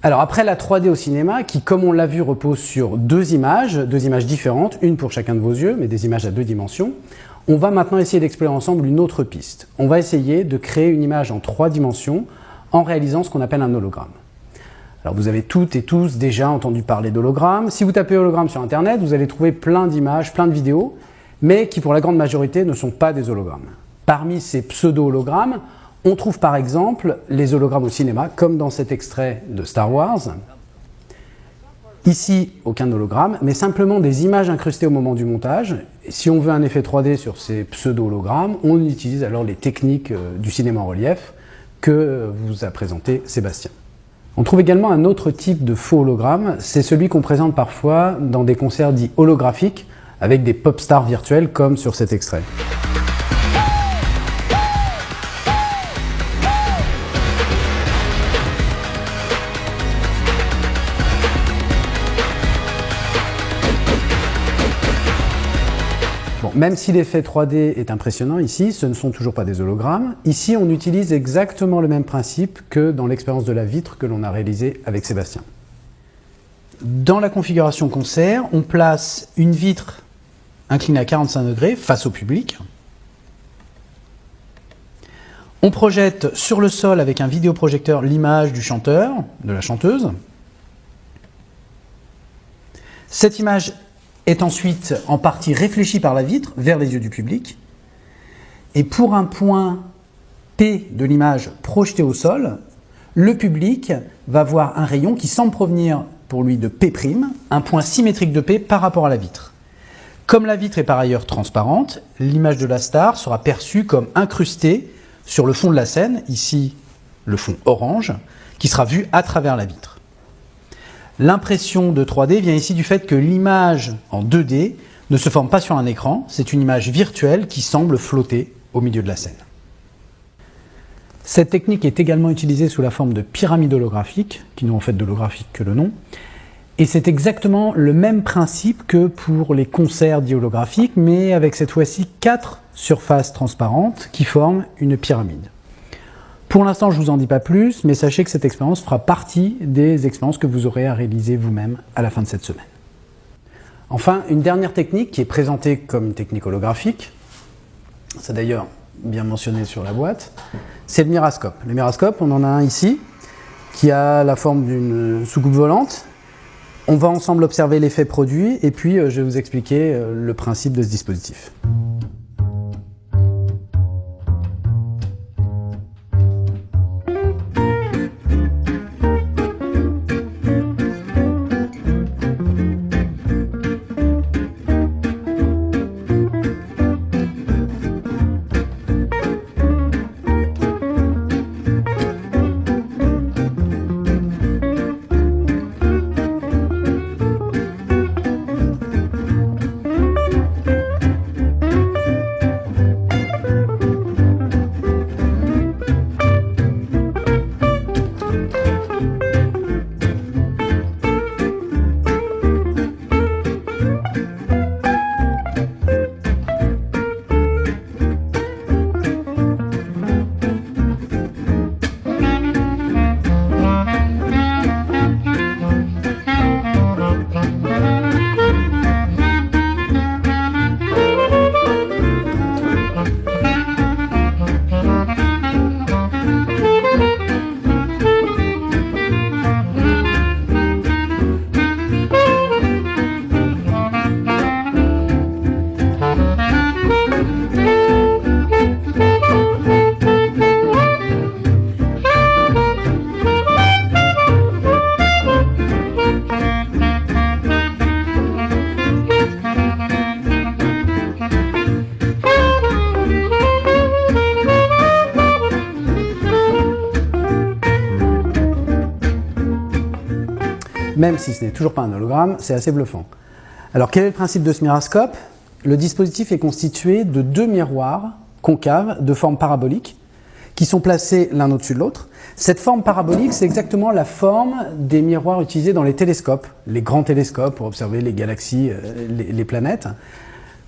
Alors après la 3D au cinéma, qui comme on l'a vu repose sur deux images différentes, une pour chacun de vos yeux, mais des images à 2 dimensions, on va maintenant essayer d'explorer ensemble une autre piste. On va essayer de créer une image en 3 dimensions en réalisant ce qu'on appelle un hologramme. Alors vous avez toutes et tous déjà entendu parler d'hologramme. Si vous tapez hologramme sur internet, vous allez trouver plein d'images, plein de vidéos, mais qui pour la grande majorité ne sont pas des hologrammes. Parmi ces pseudo-hologrammes, on trouve par exemple les hologrammes au cinéma, comme dans cet extrait de Star Wars. Ici, aucun hologramme, mais simplement des images incrustées au moment du montage. Et si on veut un effet 3D sur ces pseudo-hologrammes, on utilise alors les techniques du cinéma en relief que vous a présenté Sébastien. On trouve également un autre type de faux hologramme, c'est celui qu'on présente parfois dans des concerts dits holographiques, avec des pop stars virtuels comme sur cet extrait. Même si l'effet 3D est impressionnant ici, ce ne sont toujours pas des hologrammes. Ici, on utilise exactement le même principe que dans l'expérience de la vitre que l'on a réalisée avec Sébastien. Dans la configuration concert, on place une vitre inclinée à 45 degrés face au public. On projette sur le sol avec un vidéoprojecteur l'image du chanteur, de la chanteuse. Cette image est ensuite en partie réfléchie par la vitre vers les yeux du public. Et pour un point P de l'image projetée au sol, le public va voir un rayon qui semble provenir pour lui de P', un point symétrique de P par rapport à la vitre. Comme la vitre est par ailleurs transparente, l'image de la star sera perçue comme incrustée sur le fond de la scène, ici le fond orange, qui sera vu à travers la vitre. L'impression de 3D vient ici du fait que l'image en 2D ne se forme pas sur un écran, c'est une image virtuelle qui semble flotter au milieu de la scène. Cette technique est également utilisée sous la forme de pyramides holographiques, qui n'ont en fait d'holographique que le nom, et c'est exactement le même principe que pour les concerts dits holographiques, mais avec cette fois-ci 4 surfaces transparentes qui forment une pyramide. Pour l'instant, je ne vous en dis pas plus, mais sachez que cette expérience fera partie des expériences que vous aurez à réaliser vous-même à la fin de cette semaine. Enfin, une dernière technique qui est présentée comme une technique holographique, c'est d'ailleurs bien mentionné sur la boîte, c'est le mirascope. Le mirascope, on en a un ici, qui a la forme d'une soucoupe volante. On va ensemble observer l'effet produit, et puis je vais vous expliquer le principe de ce dispositif. Même si ce n'est toujours pas un hologramme, c'est assez bluffant. Alors quel est le principe de ce mirascope? Le dispositif est constitué de 2 miroirs concaves de forme parabolique qui sont placés l'un au-dessus de l'autre. Cette forme parabolique, c'est exactement la forme des miroirs utilisés dans les télescopes, les grands télescopes pour observer les galaxies, les planètes,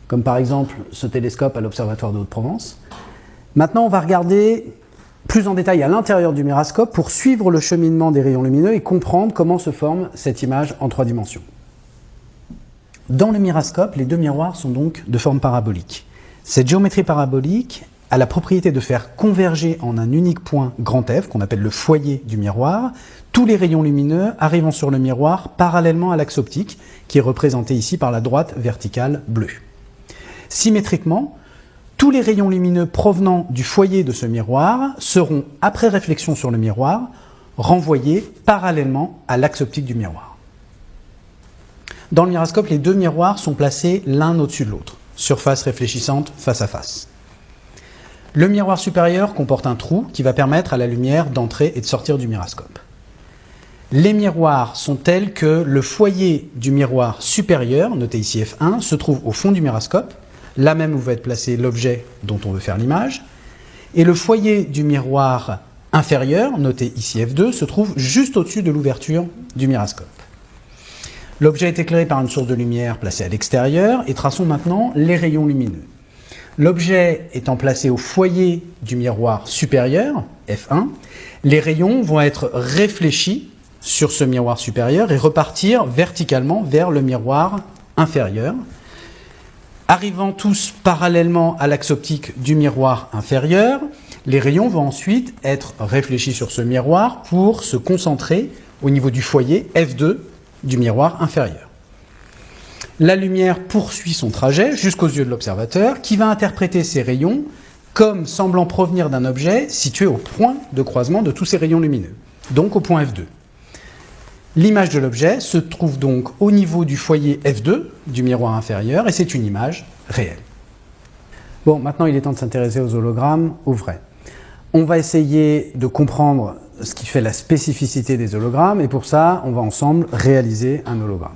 comme par exemple ce télescope à l'Observatoire de Haute-Provence. Maintenant, on va regarder plus en détail à l'intérieur du mirascope pour suivre le cheminement des rayons lumineux et comprendre comment se forme cette image en 3 dimensions. Dans le mirascope, les deux miroirs sont donc de forme parabolique. Cette géométrie parabolique a la propriété de faire converger en un unique point grand F, qu'on appelle le foyer du miroir, tous les rayons lumineux arrivant sur le miroir parallèlement à l'axe optique, qui est représenté ici par la droite verticale bleue. Symétriquement, tous les rayons lumineux provenant du foyer de ce miroir seront, après réflexion sur le miroir, renvoyés parallèlement à l'axe optique du miroir. Dans le mirascope, les deux miroirs sont placés l'un au-dessus de l'autre, surface réfléchissante face à face. Le miroir supérieur comporte un trou qui va permettre à la lumière d'entrer et de sortir du mirascope. Les miroirs sont tels que le foyer du miroir supérieur, noté ici F1, se trouve au fond du mirascope, là même où va être placé l'objet dont on veut faire l'image, et le foyer du miroir inférieur, noté ici F2, se trouve juste au-dessus de l'ouverture du mirascope. L'objet est éclairé par une source de lumière placée à l'extérieur, et traçons maintenant les rayons lumineux. L'objet étant placé au foyer du miroir supérieur, F1, les rayons vont être réfléchis sur ce miroir supérieur et repartir verticalement vers le miroir inférieur. Arrivant tous parallèlement à l'axe optique du miroir inférieur, les rayons vont ensuite être réfléchis sur ce miroir pour se concentrer au niveau du foyer F2 du miroir inférieur. La lumière poursuit son trajet jusqu'aux yeux de l'observateur qui va interpréter ces rayons comme semblant provenir d'un objet situé au point de croisement de tous ces rayons lumineux, donc au point F2. L'image de l'objet se trouve donc au niveau du foyer F2 du miroir inférieur et c'est une image réelle. Bon, maintenant il est temps de s'intéresser aux hologrammes, au vrai. On va essayer de comprendre ce qui fait la spécificité des hologrammes et pour ça, on va ensemble réaliser un hologramme.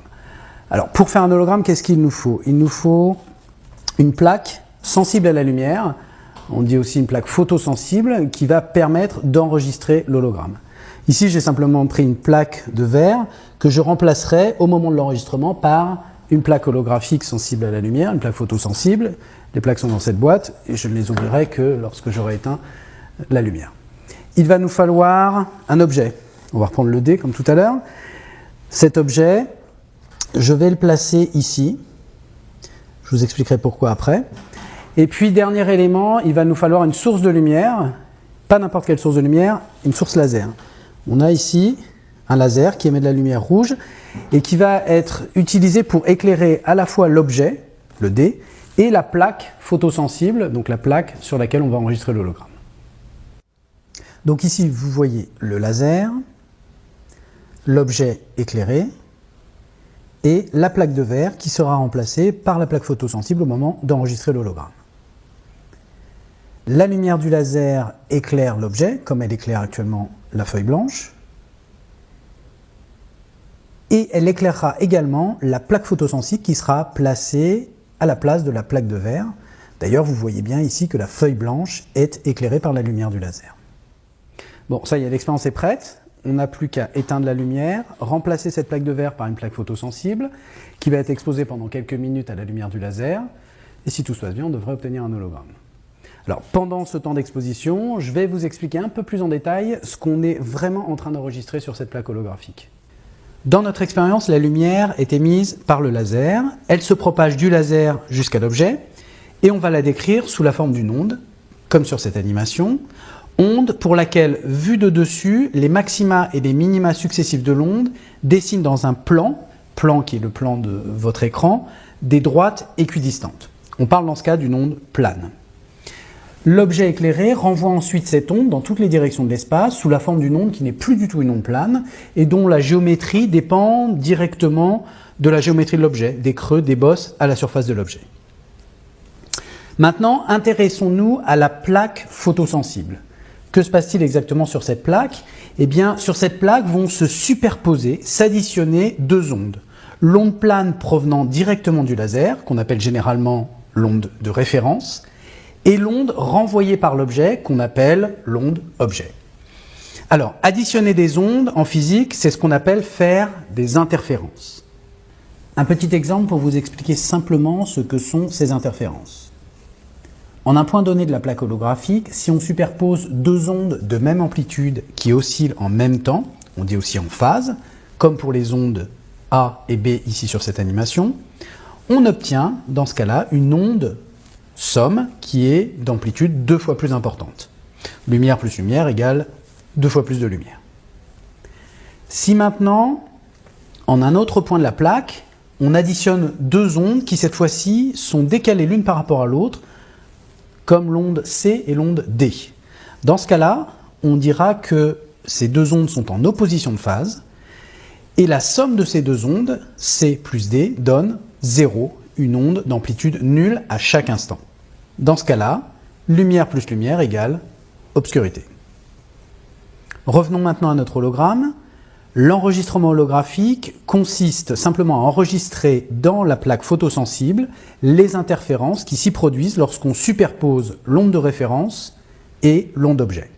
Alors, pour faire un hologramme, qu'est-ce qu'il nous faut? Il nous faut une plaque sensible à la lumière, on dit aussi une plaque photosensible, qui va permettre d'enregistrer l'hologramme. Ici, j'ai simplement pris une plaque de verre que je remplacerai au moment de l'enregistrement par une plaque holographique sensible à la lumière, une plaque photosensible. Les plaques sont dans cette boîte et je ne les ouvrirai que lorsque j'aurai éteint la lumière. Il va nous falloir un objet. On va reprendre le dé comme tout à l'heure. Cet objet, je vais le placer ici. Je vous expliquerai pourquoi après. Et puis, dernier élément, il va nous falloir une source de lumière. Pas n'importe quelle source de lumière, une source laser. On a ici un laser qui émet de la lumière rouge et qui va être utilisé pour éclairer à la fois l'objet, le dé, et la plaque photosensible, donc la plaque sur laquelle on va enregistrer l'hologramme. Donc ici, vous voyez le laser, l'objet éclairé, et la plaque de verre qui sera remplacée par la plaque photosensible au moment d'enregistrer l'hologramme. La lumière du laser éclaire l'objet, comme elle éclaire actuellement la feuille blanche, et elle éclairera également la plaque photosensible qui sera placée à la place de la plaque de verre. D'ailleurs, vous voyez bien ici que la feuille blanche est éclairée par la lumière du laser. Bon, ça y est, l'expérience est prête. On n'a plus qu'à éteindre la lumière, remplacer cette plaque de verre par une plaque photosensible qui va être exposée pendant quelques minutes à la lumière du laser. Et si tout se passe bien, on devrait obtenir un hologramme. Alors, pendant ce temps d'exposition, je vais vous expliquer un peu plus en détail ce qu'on est vraiment en train d'enregistrer sur cette plaque holographique. Dans notre expérience, la lumière est émise par le laser. Elle se propage du laser jusqu'à l'objet et on va la décrire sous la forme d'une onde, comme sur cette animation. Onde pour laquelle, vue de dessus, les maxima et les minima successifs de l'onde dessinent dans un plan qui est le plan de votre écran, des droites équidistantes. On parle dans ce cas d'une onde plane. L'objet éclairé renvoie ensuite cette onde dans toutes les directions de l'espace sous la forme d'une onde qui n'est plus du tout une onde plane et dont la géométrie dépend directement de la géométrie de l'objet, des creux, des bosses à la surface de l'objet. Maintenant, intéressons-nous à la plaque photosensible. Que se passe-t-il exactement sur cette plaque? Eh bien, sur cette plaque vont se superposer, s'additionner deux ondes. L'onde plane provenant directement du laser, qu'on appelle généralement l'onde de référence, et l'onde renvoyée par l'objet qu'on appelle l'onde objet. Alors, additionner des ondes en physique, c'est ce qu'on appelle faire des interférences. Un petit exemple pour vous expliquer simplement ce que sont ces interférences. En un point donné de la plaque holographique, si on superpose deux ondes de même amplitude qui oscillent en même temps, on dit aussi en phase, comme pour les ondes A et B ici sur cette animation, on obtient dans ce cas-là une onde somme qui est d'amplitude 2 fois plus importante. Lumière plus lumière égale 2 fois plus de lumière. Si maintenant, en un autre point de la plaque, on additionne deux ondes qui cette fois-ci sont décalées l'une par rapport à l'autre, comme l'onde C et l'onde D. Dans ce cas-là, on dira que ces deux ondes sont en opposition de phase, et la somme de ces deux ondes, C plus D, donne 0, une onde d'amplitude nulle à chaque instant. Dans ce cas-là, lumière plus lumière égale obscurité. Revenons maintenant à notre hologramme. L'enregistrement holographique consiste simplement à enregistrer dans la plaque photosensible les interférences qui s'y produisent lorsqu'on superpose l'onde de référence et l'onde objet.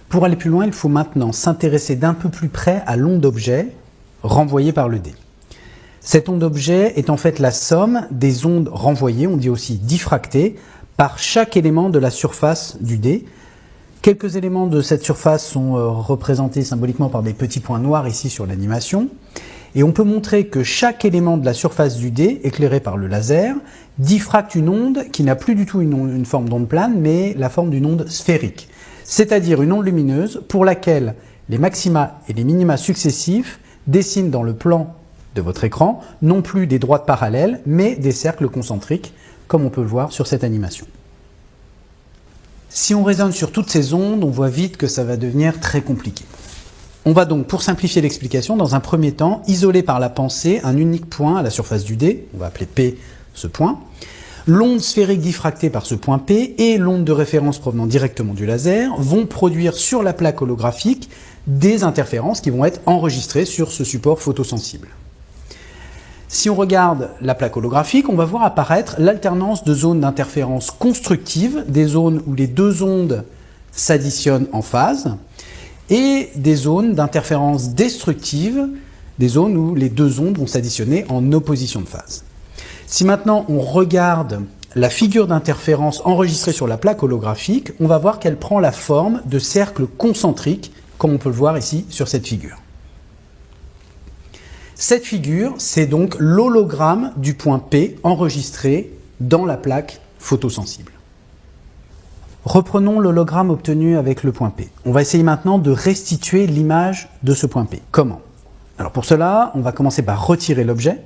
Pour aller plus loin, il faut maintenant s'intéresser d'un peu plus près à l'onde objet renvoyée par le dé. Cette onde objet est en fait la somme des ondes renvoyées, on dit aussi diffractées, par chaque élément de la surface du dé. Quelques éléments de cette surface sont représentés symboliquement par des petits points noirs ici sur l'animation. Et on peut montrer que chaque élément de la surface du dé, éclairé par le laser, diffracte une onde qui n'a plus du tout une forme d'onde plane, mais la forme d'une onde sphérique. C'est-à-dire une onde lumineuse pour laquelle les maxima et les minima successifs dessinent dans le plan de votre écran non plus des droites parallèles, mais des cercles concentriques, comme on peut le voir sur cette animation. Si on raisonne sur toutes ces ondes, on voit vite que ça va devenir très compliqué. On va donc, pour simplifier l'explication, dans un premier temps, isoler par la pensée un unique point à la surface du dé, on va appeler P ce point, l'onde sphérique diffractée par ce point P et l'onde de référence provenant directement du laser vont produire sur la plaque holographique des interférences qui vont être enregistrées sur ce support photosensible. Si on regarde la plaque holographique, on va voir apparaître l'alternance de zones d'interférence constructives, des zones où les deux ondes s'additionnent en phase, et des zones d'interférence destructive, des zones où les deux ondes vont s'additionner en opposition de phase. Si maintenant on regarde la figure d'interférence enregistrée sur la plaque holographique, on va voir qu'elle prend la forme de cercles concentriques, comme on peut le voir ici sur cette figure. Cette figure, c'est donc l'hologramme du point P enregistré dans la plaque photosensible. Reprenons l'hologramme obtenu avec le point P. On va essayer maintenant de restituer l'image de ce point P. Comment? Alors pour cela, on va commencer par retirer l'objet,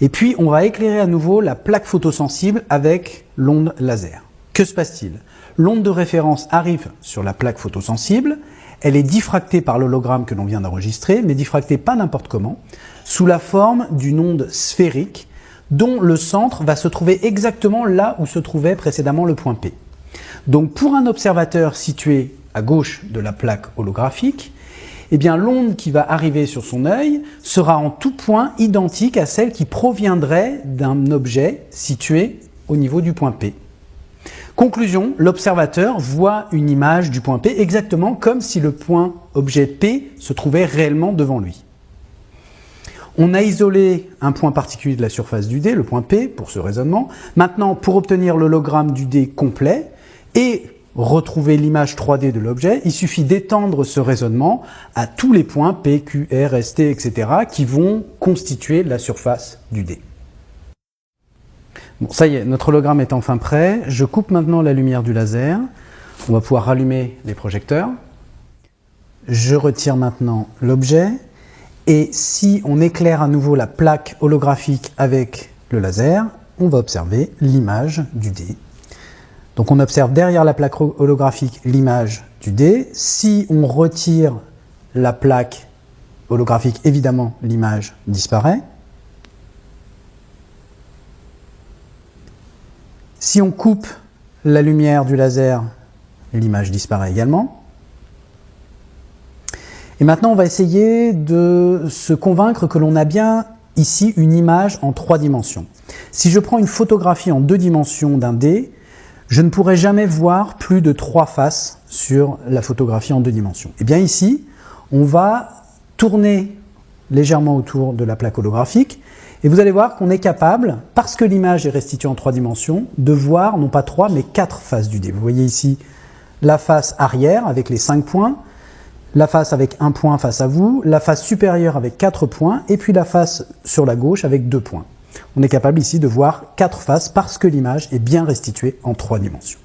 et puis on va éclairer à nouveau la plaque photosensible avec l'onde laser. Que se passe-t-il? L'onde de référence arrive sur la plaque photosensible, elle est diffractée par l'hologramme que l'on vient d'enregistrer, mais diffractée pas n'importe comment, sous la forme d'une onde sphérique dont le centre va se trouver exactement là où se trouvait précédemment le point P. Donc pour un observateur situé à gauche de la plaque holographique, eh bien l'onde qui va arriver sur son œil sera en tout point identique à celle qui proviendrait d'un objet situé au niveau du point P. Conclusion, l'observateur voit une image du point P exactement comme si le point objet P se trouvait réellement devant lui. On a isolé un point particulier de la surface du dé, le point P, pour ce raisonnement. Maintenant, pour obtenir l'hologramme du dé complet et retrouver l'image 3D de l'objet, il suffit d'étendre ce raisonnement à tous les points P, Q, R, S, T, etc. qui vont constituer la surface du dé. Bon, ça y est, notre hologramme est enfin prêt. Je coupe maintenant la lumière du laser. On va pouvoir rallumer les projecteurs. Je retire maintenant l'objet. Et si on éclaire à nouveau la plaque holographique avec le laser, on va observer l'image du dé. Donc on observe derrière la plaque holographique l'image du dé. Si on retire la plaque holographique, évidemment, l'image disparaît. Si on coupe la lumière du laser, l'image disparaît également. Et maintenant, on va essayer de se convaincre que l'on a bien ici une image en 3 dimensions. Si je prends une photographie en 2 dimensions d'un dé, je ne pourrai jamais voir plus de 3 faces sur la photographie en 2 dimensions. Et bien ici, on va tourner légèrement autour de la plaque holographique et vous allez voir qu'on est capable, parce que l'image est restituée en 3 dimensions, de voir non pas 3 mais 4 faces du dé. Vous voyez ici la face arrière avec les 5 points, la face avec 1 point face à vous, la face supérieure avec 4 points et puis la face sur la gauche avec 2 points. On est capable ici de voir 4 faces parce que l'image est bien restituée en 3 dimensions.